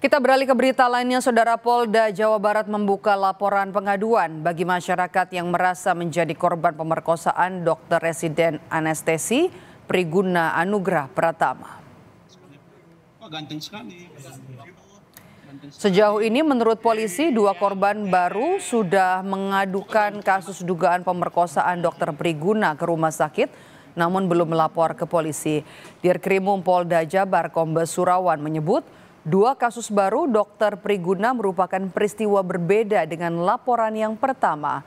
Kita beralih ke berita lainnya, Saudara. Polda Jawa Barat membuka laporan pengaduan bagi masyarakat yang merasa menjadi korban pemerkosaan dokter residen anestesi Priguna Anugrah Pratama. Sejauh ini menurut polisi, 2 korban baru sudah mengadukan kasus dugaan pemerkosaan dokter Priguna ke rumah sakit, namun belum melapor ke polisi. Dirkrimum Polda Jabar Kombes Surawan menyebut, 2 kasus baru dokter Priguna merupakan peristiwa berbeda dengan laporan yang pertama.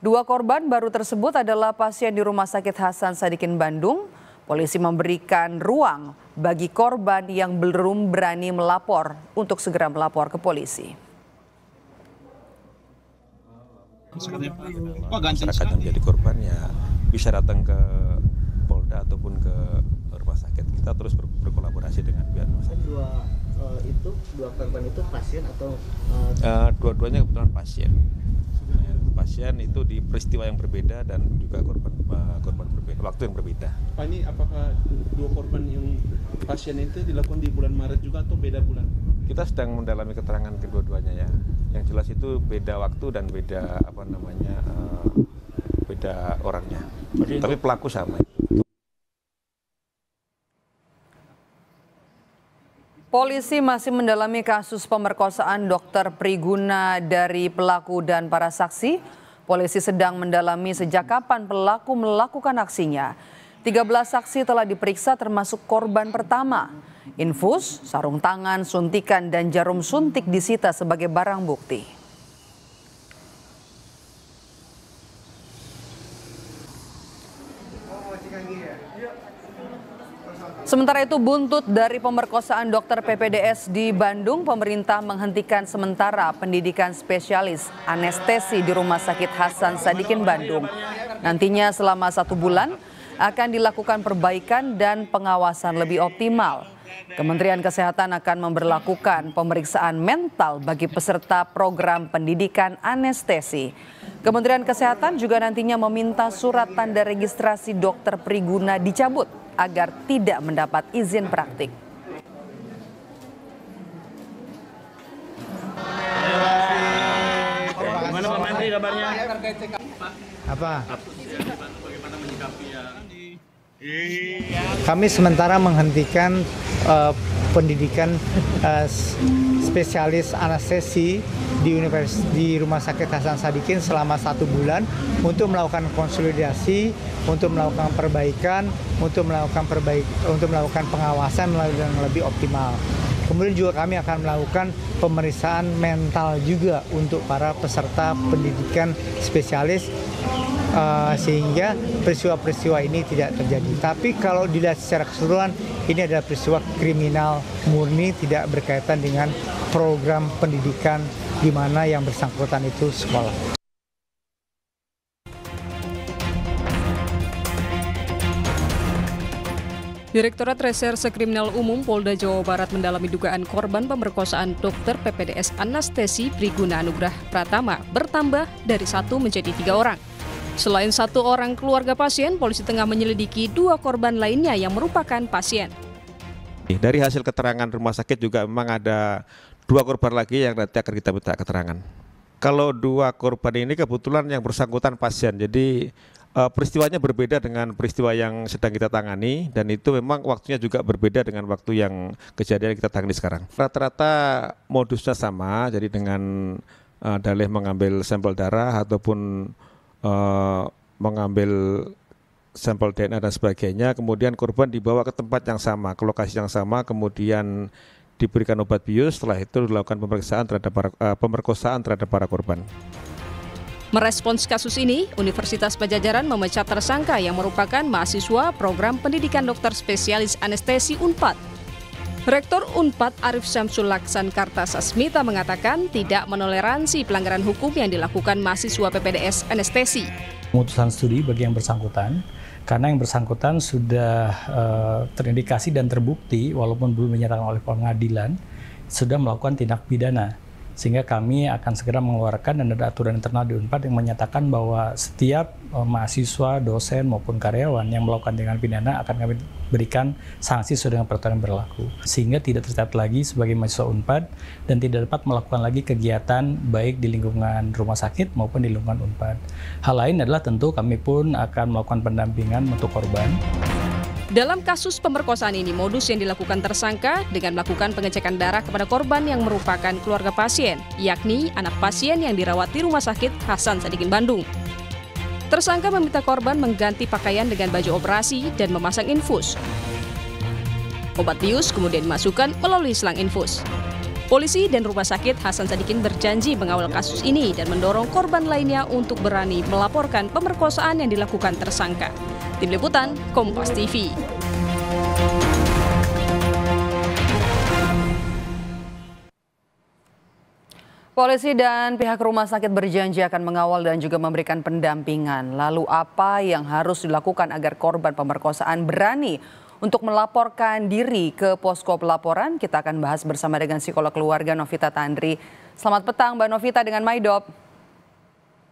2 korban baru tersebut adalah pasien di Rumah Sakit Hasan Sadikin Bandung. Polisi memberikan ruang bagi korban yang belum berani melapor untuk segera melapor ke polisi. Masyarakat yang menjadi korban ya bisa datang ke Polda ataupun ke rumah sakit. Kita terus berkolaborasi dengan pihak rumah sakit. Dua korban itu pasien atau? Dua-duanya kebetulan pasien. Pasien itu di peristiwa yang berbeda dan juga korban berbeda, waktu yang berbeda. Pak, ini apakah 2 korban yang pasien itu dilakukan di bulan Maret juga atau beda bulan? Kita sedang mendalami keterangan kedua-duanya ya. Yang jelas itu beda waktu dan beda beda orangnya. Tapi pelaku sama. Polisi masih mendalami kasus pemerkosaan dokter Priguna dari pelaku dan para saksi. Polisi sedang mendalami sejak kapan pelaku melakukan aksinya. 13 saksi telah diperiksa termasuk korban pertama. Infus, sarung tangan, suntikan, dan jarum suntik disita sebagai barang bukti. Sementara itu, buntut dari pemerkosaan dokter PPDS di Bandung, pemerintah menghentikan sementara pendidikan spesialis anestesi di Rumah Sakit Hasan Sadikin Bandung. Nantinya selama 1 bulan akan dilakukan perbaikan dan pengawasan lebih optimal. Kementerian Kesehatan akan memberlakukan pemeriksaan mental bagi peserta program pendidikan anestesi. Kementerian Kesehatan juga nantinya meminta surat tanda registrasi dokter Priguna dicabut agar tidak mendapat izin praktik. Gimana Pak Menteri kabarnya? Apa? Kami sementara menghentikan pendidikan spesialis anestesi di Rumah Sakit Hasan Sadikin selama 1 bulan untuk melakukan konsolidasi, untuk melakukan perbaikan, untuk melakukan pengawasan yang lebih optimal. Kemudian juga kami akan melakukan pemeriksaan mental juga untuk para peserta pendidikan spesialis sehingga peristiwa-peristiwa ini tidak terjadi. Tapi kalau dilihat secara keseluruhan, ini adalah peristiwa kriminal murni, tidak berkaitan dengan program pendidikan di mana yang bersangkutan itu sekolah. Direktorat Reserse Kriminal Umum Polda Jawa Barat mendalami dugaan korban pemerkosaan dokter PPDS anestesi Priguna Anugrah Pratama bertambah dari 1 menjadi 3 orang. Selain 1 orang keluarga pasien, polisi tengah menyelidiki 2 korban lainnya yang merupakan pasien. Dari hasil keterangan rumah sakit juga memang ada 2 korban lagi yang nanti akan kita minta keterangan. Kalau 2 korban ini kebetulan yang bersangkutan pasien, jadi peristiwanya berbeda dengan peristiwa yang sedang kita tangani, dan itu memang waktunya juga berbeda dengan waktu yang kejadian kita tangani sekarang. Rata-rata modusnya sama, jadi dengan dalih mengambil sampel darah ataupun mengambil sampel DNA dan sebagainya, kemudian korban dibawa ke tempat yang sama, ke lokasi yang sama, kemudian diberikan obat bius, setelah itu dilakukan pemeriksaan terhadap pemerkosaan terhadap para korban. Merespons kasus ini, Universitas Padjadjaran memecat tersangka yang merupakan mahasiswa program pendidikan dokter spesialis anestesi UNPAD. Rektor UNPAD Arif Syamsul Laksan Kartasasmita mengatakan tidak menoleransi pelanggaran hukum yang dilakukan mahasiswa PPDS anestesi. Pemutusan studi bagi yang bersangkutan, karena yang bersangkutan sudah terindikasi dan terbukti walaupun belum dinyatakan oleh pengadilan, sudah melakukan tindak pidana. Sehingga kami akan segera mengeluarkan dan ada aturan internal di Unpad yang menyatakan bahwa setiap mahasiswa, dosen maupun karyawan yang melakukan tindakan pidana akan kami berikan sanksi sesuai dengan peraturan yang berlaku. Sehingga tidak tercatat lagi sebagai mahasiswa Unpad dan tidak dapat melakukan lagi kegiatan baik di lingkungan rumah sakit maupun di lingkungan Unpad. Hal lain adalah tentu kami pun akan melakukan pendampingan untuk korban. Dalam kasus pemerkosaan ini, modus yang dilakukan tersangka dengan melakukan pengecekan darah kepada korban yang merupakan keluarga pasien, yakni anak pasien yang dirawat di Rumah Sakit Hasan Sadikin Bandung. Tersangka meminta korban mengganti pakaian dengan baju operasi dan memasang infus. Obat bius kemudian dimasukkan melalui selang infus. Polisi dan Rumah Sakit Hasan Sadikin berjanji mengawal kasus ini dan mendorong korban lainnya untuk berani melaporkan pemerkosaan yang dilakukan tersangka. Tim Liputan, Kompas TV. Polisi dan pihak rumah sakit berjanji akan mengawal dan juga memberikan pendampingan. Lalu apa yang harus dilakukan agar korban pemerkosaan berani untuk melaporkan diri ke posko pelaporan? Kita akan bahas bersama dengan psikolog keluarga Novita Tandri. Selamat petang Mbak Novita dengan Maidop.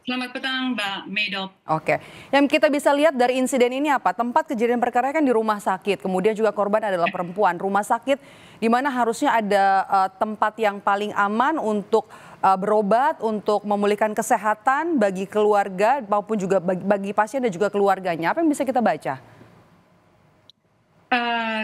Selamat petang Mbak Maidop. Oke, yang kita bisa lihat dari insiden ini apa? Tempat kejadian perkara kan di rumah sakit, kemudian juga korban adalah perempuan. Rumah sakit di mana harusnya ada tempat yang paling aman untuk berobat, untuk memulihkan kesehatan bagi keluarga maupun juga bagi pasien dan juga keluarganya. Apa yang bisa kita baca?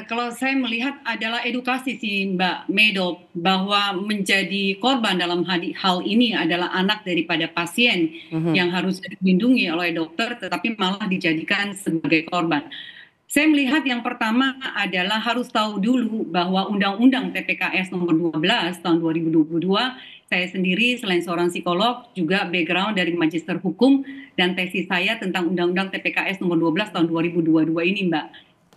Kalau saya melihat adalah edukasi sih Mbak Maidop, bahwa menjadi korban dalam hal ini adalah anak daripada pasien yang harus dilindungi oleh dokter tetapi malah dijadikan sebagai korban. Saya melihat yang pertama adalah harus tahu dulu bahwa Undang-Undang TPKS nomor 12 tahun 2022, saya sendiri selain seorang psikolog juga background dari Magister Hukum dan tesis saya tentang Undang-Undang TPKS nomor 12 tahun 2022 ini Mbak.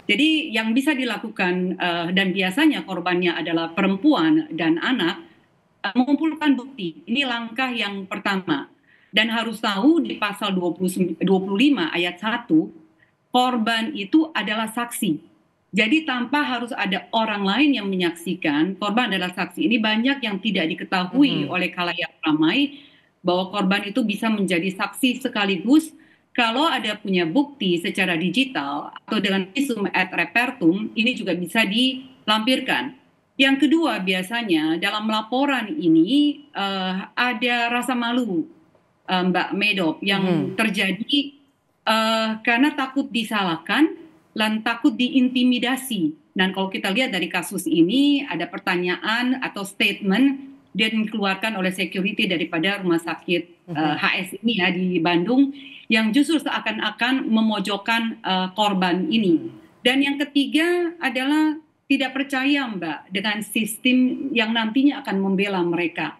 Jadi yang bisa dilakukan dan biasanya korbannya adalah perempuan dan anak, mengumpulkan bukti. Ini langkah yang pertama. Dan harus tahu di pasal 25 ayat 1, korban itu adalah saksi. Jadi tanpa harus ada orang lain yang menyaksikan, korban adalah saksi. Ini banyak yang tidak diketahui oleh khalayak ramai bahwa korban itu bisa menjadi saksi sekaligus kalau ada punya bukti secara digital atau dengan visum et repertum, ini juga bisa dilampirkan. Yang kedua biasanya dalam laporan ini ada rasa malu Mbak Maidop yang terjadi karena takut disalahkan dan takut diintimidasi. Dan kalau kita lihat dari kasus ini ada pertanyaan atau statement yang dikeluarkan oleh security daripada rumah sakit HS ini ya di Bandung yang justru seakan-akan memojokkan korban ini. Dan yang ketiga adalah tidak percaya Mbak dengan sistem yang nantinya akan membela mereka,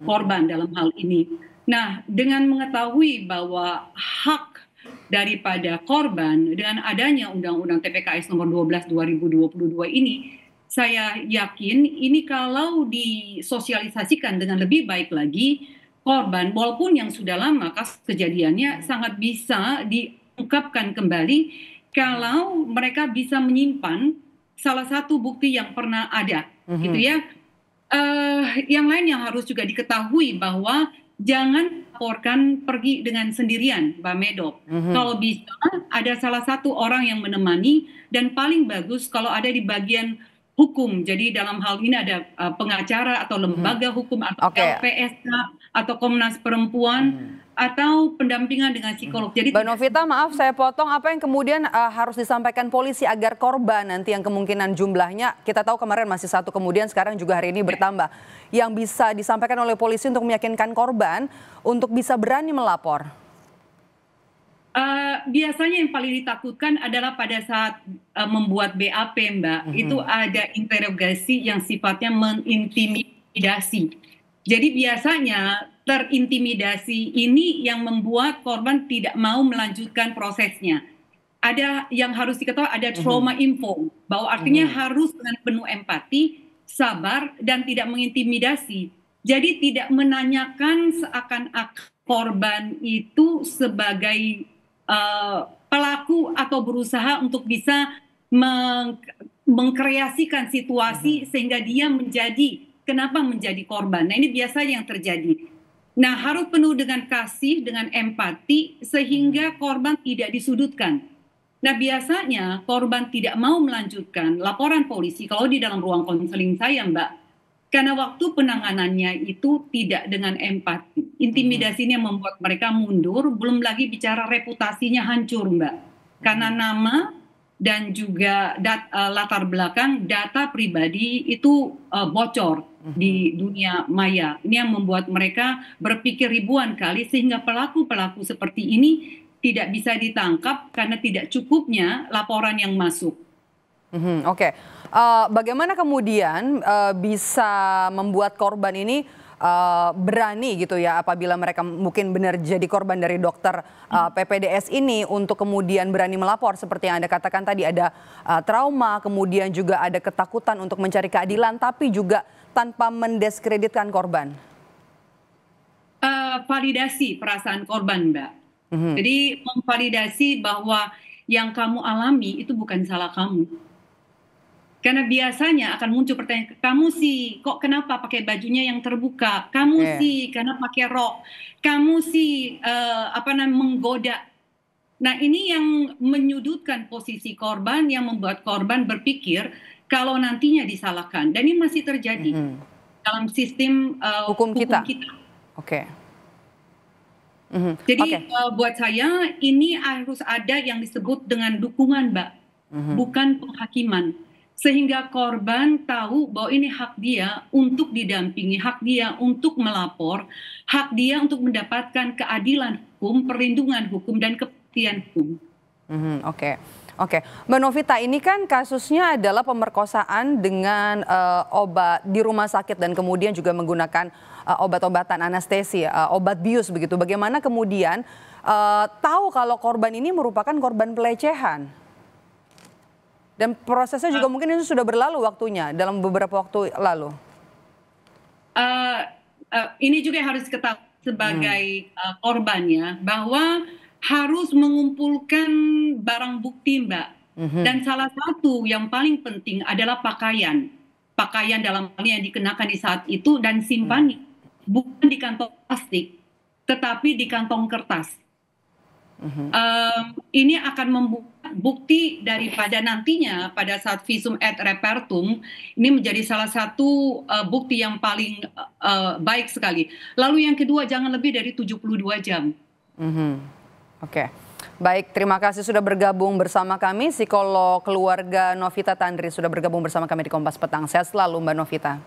korban dalam hal ini. Nah, dengan mengetahui bahwa hak daripada korban dengan adanya Undang-Undang TPKS nomor 12 2022 ini, saya yakin ini kalau disosialisasikan dengan lebih baik lagi, korban walaupun yang sudah lama kasus kejadiannya sangat bisa diungkapkan kembali kalau mereka bisa menyimpan salah satu bukti yang pernah ada, gitu ya. Yang lain yang harus juga diketahui bahwa jangan laporkan pergi dengan sendirian, Mbak Maidop. Kalau bisa ada salah satu orang yang menemani dan paling bagus kalau ada di bagian hukum. Jadi dalam hal ini ada pengacara atau lembaga hukum atau LPSK atau Komnas Perempuan atau pendampingan dengan psikolog. Jadi Mbak Novita, maaf saya potong, apa yang kemudian harus disampaikan polisi agar korban nanti yang kemungkinan jumlahnya, kita tahu kemarin masih 1, kemudian sekarang juga hari ini bertambah, yang bisa disampaikan oleh polisi untuk meyakinkan korban untuk bisa berani melapor? Biasanya yang paling ditakutkan adalah pada saat membuat BAP Mbak, itu ada interogasi yang sifatnya mengintimidasi. Jadi biasanya terintimidasi ini yang membuat korban tidak mau melanjutkan prosesnya. Ada yang harus diketahui, ada trauma info, bahwa artinya harus dengan penuh empati, sabar, dan tidak mengintimidasi. Jadi tidak menanyakan seakan-akan korban itu sebagai pelaku atau berusaha untuk bisa mengkreasikan situasi sehingga dia menjadi kenapa menjadi korban. Nah, ini biasanya yang terjadi. Nah, harus penuh dengan kasih, dengan empati, sehingga korban tidak disudutkan. Nah, biasanya korban tidak mau melanjutkan laporan polisi kalau di dalam ruang konseling saya, Mbak. Karena waktu penanganannya itu tidak dengan empati. Intimidasinya membuat mereka mundur, belum lagi bicara reputasinya hancur, Mbak. Karena nama dan juga latar belakang data pribadi itu bocor di dunia maya. Ini yang membuat mereka berpikir ribuan kali sehingga pelaku-pelaku seperti ini tidak bisa ditangkap karena tidak cukupnya laporan yang masuk. Oke. Bagaimana kemudian bisa membuat korban ini berani gitu ya, apabila mereka mungkin benar jadi korban dari dokter PPDS ini, untuk kemudian berani melapor seperti yang Anda katakan tadi, ada trauma, kemudian juga ada ketakutan untuk mencari keadilan, tapi juga tanpa mendiskreditkan korban? Validasi perasaan korban, Mbak. Jadi memvalidasi bahwa yang kamu alami itu bukan salah kamu. Karena biasanya akan muncul pertanyaan, kamu sih kok kenapa pakai bajunya yang terbuka? Kamu sih karena pakai rok. Kamu sih menggoda. Nah, ini yang menyudutkan posisi korban, yang membuat korban berpikir kalau nantinya disalahkan. Dan ini masih terjadi dalam sistem hukum kita. Oke. Jadi buat saya ini harus ada yang disebut dengan dukungan, Mbak, bukan penghakiman. Sehingga korban tahu bahwa ini hak dia untuk didampingi, hak dia untuk melapor, hak dia untuk mendapatkan keadilan hukum, perlindungan hukum, dan kepastian hukum. Oke. Mbak Novita, ini kan kasusnya adalah pemerkosaan dengan obat di rumah sakit dan kemudian juga menggunakan obat-obatan anestesi, obat bius begitu. Bagaimana kemudian tahu kalau korban ini merupakan korban pelecehan? Dan prosesnya juga mungkin itu sudah berlalu waktunya, dalam beberapa waktu lalu. Ini juga harus ketahui sebagai korbannya, bahwa harus mengumpulkan barang bukti, Mbak. Dan salah satu yang paling penting adalah pakaian. Pakaian dalam hal yang dikenakan di saat itu dan simpan bukan di kantong plastik, tetapi di kantong kertas. Ini akan membuat bukti daripada nantinya pada saat visum et repertum ini menjadi salah satu bukti yang paling baik sekali. Lalu yang kedua, jangan lebih dari 72 jam. Oke. Baik, terima kasih sudah bergabung bersama kami. Psikolog keluarga Novita Tandri sudah bergabung bersama kami di Kompas Petang. Sehat selalu, Mbak Novita.